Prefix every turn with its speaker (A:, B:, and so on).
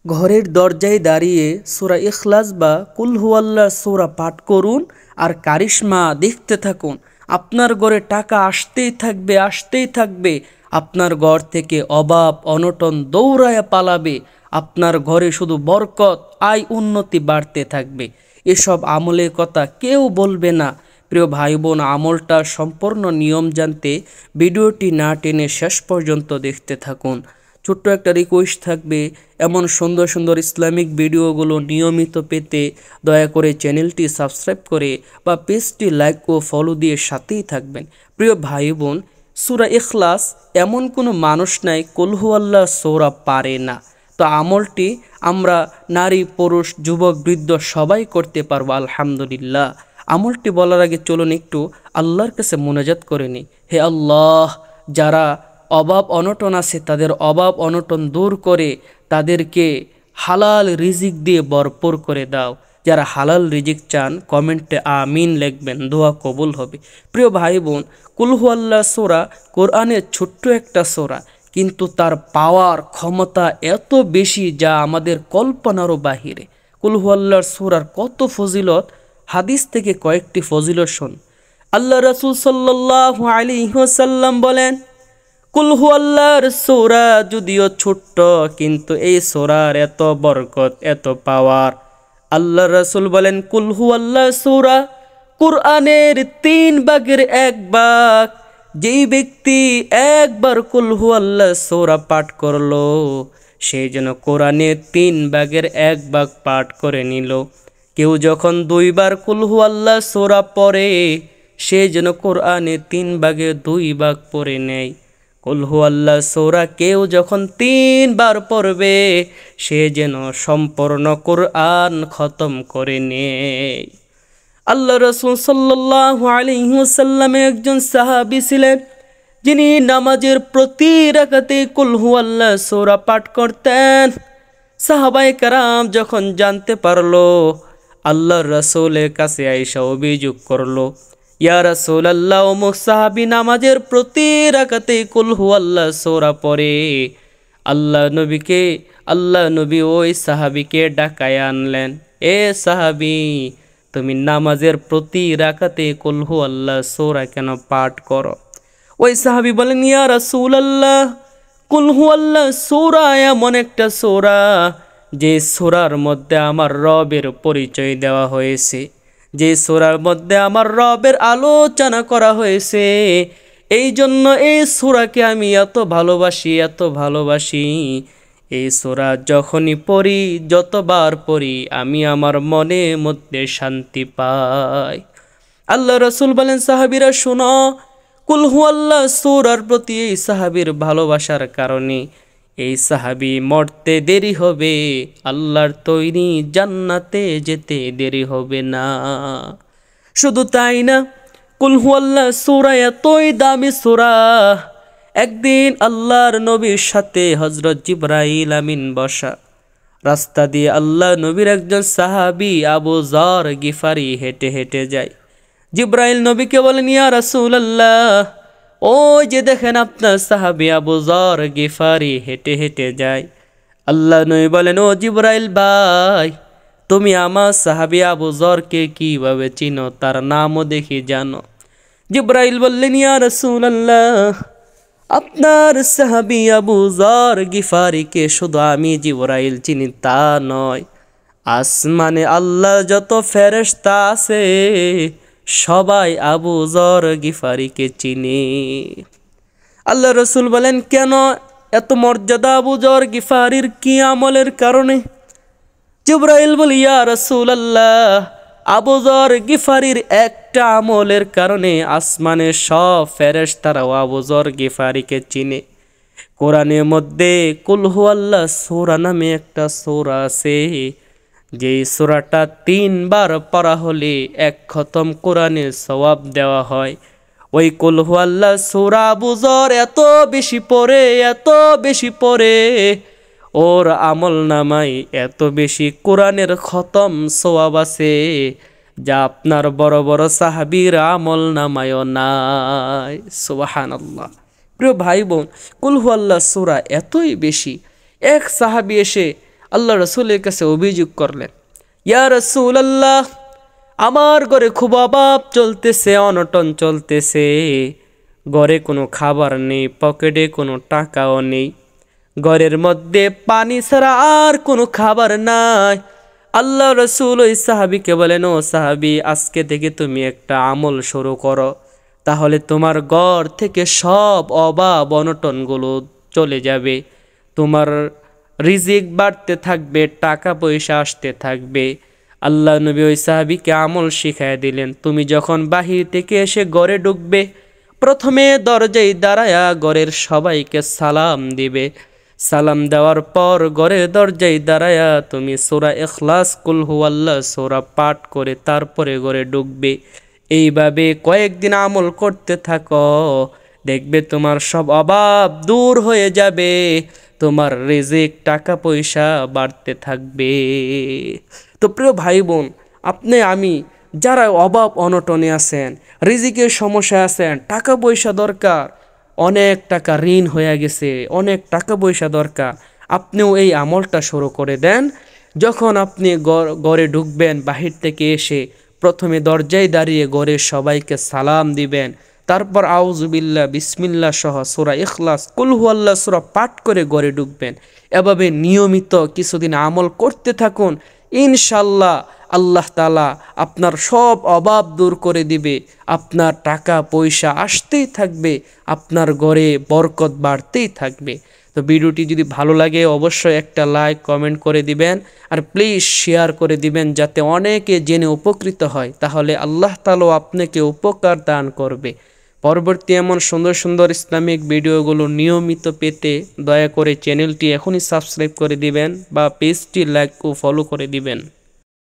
A: ঘরের দরজায় দাঁড়িয়ে সূরা ইখলাস বা কুল হুয়াল্লাহ সূরা পাঠ করুন আর কারিশমা দেখতে থাকুন। আপনার ঘরে টাকা আসতেই থাকবে। আপনার ঘর থেকে অভাব অনটন দৌড়ায়া পালাবে। আপনার ঘরে শুধু বরকত, আয়, উন্নতি বাড়তে থাকবে। এসব আমলের কথা কেউ বলবে না। প্রিয় ভাই বোন, আমলটা সম্পূর্ণ নিয়ম জানতে ভিডিওটি না টেনে শেষ পর্যন্ত দেখতে থাকুন। ছোট্ট একটা রিকোয়েস্ট থাকবে, এমন সুন্দর সুন্দর ইসলামিক ভিডিওগুলো নিয়মিত পেতে দয়া করে চ্যানেলটি সাবস্ক্রাইব করে বা পেজটি লাইক ও ফলো দিয়ে সাথেই থাকবেন। প্রিয় ভাই বোন, সূরা ইখলাস এমন কোনো মানুষ নাই কুল হুয়াল্লাহ সূরা পারে না। তো আমলটি আমরা নারী পুরুষ যুবক বৃদ্ধ সবাই করতে পারবো আলহামদুলিল্লাহ। আমলটি বলার আগে চলুন একটু আল্লাহর কাছে মোনাজাত করে নিই। হে আল্লাহ, যারা অভাব অনটন আছে তাদের অভাব অনটন দূর করে তাদেরকে হালাল রিজিক দিয়ে ভরপুর করে দাও। যারা হালাল রিজিক চান কমেন্টে আমিন লিখবেন, দোয়া কবুল হবে। প্রিয় ভাই বোন, কুল হুয়াল্লাহ সূরা কোরআনের ছোট্ট একটা সূরা, কিন্তু তার পাওয়ার ক্ষমতা এত বেশি যা আমাদের কল্পনারও বাহিরে। কুল হুয়াল্লাহ সূরার কত ফজিলত, হাদিস থেকে কয়েকটি ফজিলত শুন। আল্লাহ রাসূল সাল্লাল্লাহু আলাইহি ওয়াসাল্লাম বলেন, কুল হুয়াল্লাহর সূরা যদিও ছোট্ট, কিন্তু এই সূরার এত বরকত, এত পাওয়ার। আল্লাহ রাসূল বলেন, কুল হুয়াল্লাহ সূরা কুরআনের 3 ভাগের 1 ভাগ। যেই ব্যক্তি একবার কুল হুয়াল্লাহ সূরা পাঠ করলো, সে যেন কোরআনের 3 ভাগের 1 ভাগ পাঠ করে নিল। কেউ যখন 2 বার কুল হুয়াল্লাহ সূরা পড়ে, সে যেন কোরআনের 3 ভাগের 2 ভাগ পড়ে নেয়। কুল হুয়াল্লাহ সূরা কেউ যখন 3 বার পড়বে, সে যেন সম্পূর্ণ কোরআন খতম করে নেয়। আল্লাহ রাসূল সাল্লাল্লাহু আলাইহি ওয়াসাল্লাম একজন সাহাবী ছিলেন, যিনি নামাজের প্রতি রাকাতে কুল হুয়াল্লাহ সূরা পাঠ করতেন। সাহাবায়ে কেরাম যখন জানতে পারলো, আল্লাহর রাসূলের কাছে আয়েশা অভিযোগ করলো, ইয়া রাসূলুল্লাহ, অমুক সাহাবী নামাজের প্রতি রাকাতে কুল হুয়াল্লাহ সূরা পড়ে। আল্লাহ নবী ওই সাহাবীকে ডাকায় আনলেন। এ সাহাবী, তুমি নামাজের প্রতি রাকাতে কুল হুয়াল্লাহ সূরা কেন পাঠ করো? ওই সাহাবী বলেন, ইয়া রাসূলুল্লাহ, কুল হুয়াল্লাহ সূরা এমন একটা সূরা, যে সূরার মধ্যে আমার রবের পরিচয় দেওয়া হয়েছে, যে সূরার মধ্যে আমার রবের আলোচনা করা হয়েছে। এই জন্য এই সূরাকে আমি এত ভালোবাসি। এই সূরা যখনই পড়ি, যতবার পড়ি, আমি আমার মনের মধ্যে শান্তি পাই। আল্লাহ রাসূল বলেন, সাহাবীরা শোনো, কুল হুয়াল্লাহ সূরার প্রতি এই সাহাবীর ভালোবাসার কারণে এই সাহাবী মরতে দেরি হবে, আল্লাহর তৈরি জান্নাতে যেতে দেরি হবে না। শুধু তাই না, কুল হুয়াল্লাহ সূরা এতই দামি সূরা, একদিন আল্লাহর নবীর সাথে হযরত জিবরাইল আমিন বসা। রাস্তা দিয়ে আল্লাহ নবীর একজন সাহাবী আবু যর গিফারি হেঁটে হেঁটে যায়। জিবরাইল নবীকে বলেন, ইয়া রাসূলুল্লাহ, ওই যে দেখেন আপনার সাহাবী আবু যর গিফারি হেঁটে হেঁটে যায়। আল্লাহ নবী বলেন, ও জিবরাইল ভাই, তুমি আমার সাহাবী আবু যরকে কিভাবে চিনো, তার নামও দেখি জানো? জিবরাইল বললেন, ইয়া রাসূলুল্লাহ, আপনার সাহাবী আবু যর গিফারিকে শুধু আমি জিবরাইল চিনি তা নয়, আসমানে আল্লাহ যত ফেরেশতা আছে সবাই আবু যর গিফারিকে চিনে। আল্লাহ রাসূল বলেন, কেন এত মর্যাদা আবু যর গিফারির, কি আমলের কারণে? জিবরাইল বলে, ইয়া রাসূলুল্লাহ, আবু যর গিফারির একটা আমলের কারণে আসমানের সব ফেরেশতারাও আবু যর গিফারিকে চিনে। কোরআনের মধ্যে কুল হুয়াল্লাহ সূরা নামে একটা সূরা আছে, যেই সূরাটা 3 বার পড়া হলে 1 খতম কোরআনের সওয়াব দেওয়া হয়। ওই কুল হুয়াল্লাহ সূরা আবু যর এত বেশি পড়ে, ওর আমল নামায় এত বেশি কোরআনের খতম সওয়াব আছে, যা আপনার বড় বড় সাহাবীর আমল নামায়ও নাই। সুবহানাল্লাহ। প্রিয় ভাই বোন, কুল হুয়াল্লাহ সূরা এতই বেশি, এক সাহাবী এসে আল্লাহ রসুলের কাছে অভিযোগ করলেন, ইয়া রাসূলুল্লাহ, আমার ঘরে খুব অভাব চলতেছে, অনটন চলতেছে, ঘরে কোনো খাবার নেই, পকেটে কোনো টাকাও নেই, ঘরের মধ্যে পানি ছাড়া আর কোনো খাবার নাই। আল্লাহ রসুল ওই সাহাবিকে বলেন, ও সাহাবি, আজকে থেকে তুমি একটা আমল শুরু করো, তাহলে তোমার ঘর থেকে সব অভাব অনটনগুলো চলে যাবে, তোমার রিজিক বাড়তে থাকবে, টাকা পয়সা আসতে থাকবে। আল্লাহ নবী ওই সাহাবিকে আমল শিখাই দিলেন, তুমি যখন বাহির থেকে এসে ঘরে ঢুকবে, প্রথমে দরজায় দাঁড়ায়া ঘরের সবাইকে সালাম দিবে। সালাম দেওয়ার পর ঘরের দরজায় দাঁড়ায়া তুমি সূরা ইখলাস কুল হুয়াল্লাহ সূরা পাঠ করে তারপরে ঘরে ঢুকবে। এইভাবে কয়েকদিন আমল করতে থাকো, দেখবে তোমার সব অভাব দূর হয়ে যাবে, তোমার রিজিক টাকা পয়সা বাড়তে থাকবে। তো প্রিয় ভাই বোন, আপনি আমি যারা অভাব অনটনে আছেন, রিজিকের সমস্যা আছেন, টাকা পয়সা দরকার, অনেক টাকা ঋণ হয়ে গেছে, অনেক টাকা পয়সা দরকার, আপনিও এই আমলটা শুরু করে দেন। যখন আপনি ঘরে ঢুকবেন, বাহির থেকে এসে প্রথমে দরজায় দাঁড়িয়ে ঘরের সবাইকে সালাম দিবেন, তারপর আউযুবিল্লাহ বিসমিল্লাহ সহ সূরা ইখলাস কুল হুয়াল্লাহ সূরা পাঠ করে ঘরে ঢুকবেন। এভাবে নিয়মিত কিছুদিন আমল করতে থাকুন, ইনশাল্লাহ আল্লাহ তাআলা আপনার সব অভাব দূর করে দিবে, আপনার টাকা পয়সা আসতেই থাকবে, আপনার ঘরে বরকত বাড়তেই থাকবে। তো ভিডিওটি যদি ভালো লাগে অবশ্যই একটা লাইক কমেন্ট করে দিবেন, আর প্লিজ শেয়ার করে দিবেন যাতে অনেকে জেনে উপকৃত হয়, তাহলে আল্লাহ তাআলা আপনাকে উপকার দান করবে। পরবর্তী এমন সুন্দর সুন্দর ইসলামিক ভিডিওগুলো নিয়মিত পেতে দয়া করে চ্যানেলটি এখনই সাবস্ক্রাইব করে দিবেন বা পেজটি লাইক ও ফলো করে দিবেন।